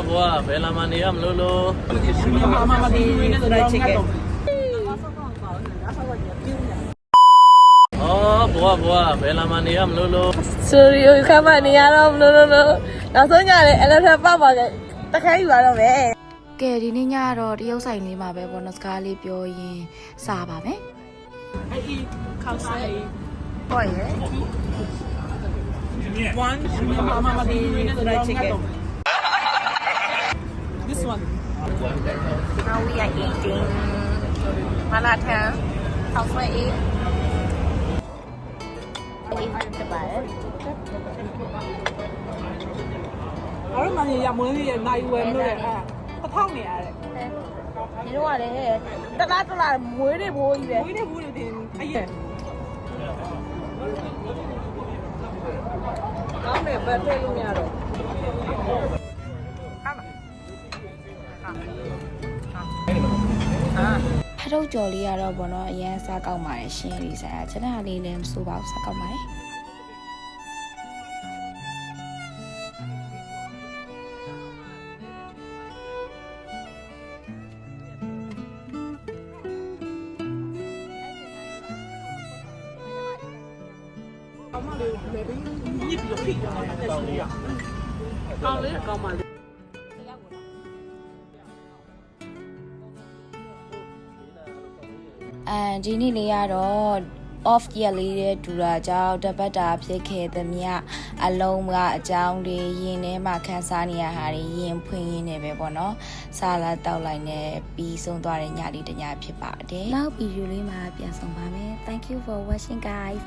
boa, bella mania, lulu. Mama di fried chicken. Oh, boa, bella mania, lulu. Sorry, you come on, no. Now, so now, I let her papa get the kind you are of it. ကဲဒီနေ့ညတော့တရုတ်ဆိုင်လေးမှာပဲပေါ့နော်စကားလေးပြောရင်စားပါမယ် I eat outside. Boy, One mama di fried chicken. This one. now we are eating Malatan. How's my eat? Ở mà nhà mới thì này quên luôn à. Có thong nè. You know what? Tala muối đi bôi vậy. Muối này muối thì ai Có mẹ bật lên luôn nhà rồi. ဖတ်ထုတ်ကြော်လေးကတော့ပေါ့နော်အရန်စားကောက်ပါတယ်ရှင်ဒီဆိုင်ကကျွန်တော်လေးလည်းမစိုးပါဘူးစားကောက်ပါတယ် nhịp được thịt con lấy con mà ဒီနေ့လေးကတော့ off year လေးတဲ့ဒူတာကြောင့်တပတ်တာဖြစ်ခဲ့သမျှအလုံးကအကြောင်းတွေရင်ထဲမှာခန်းစားနေရတာတွေရင်ဖွင့်ရင်းနေပဲပေါ့နော်စားလာတောက်လိုက်နေပြီးဆုံးသွားတဲ့ညလေးတစ်ညဖြစ်ပါတယ်နောက်ဗီဒီယိုလေးမှာပြန်ဆောင်ပါမယ် Thank you for watching guys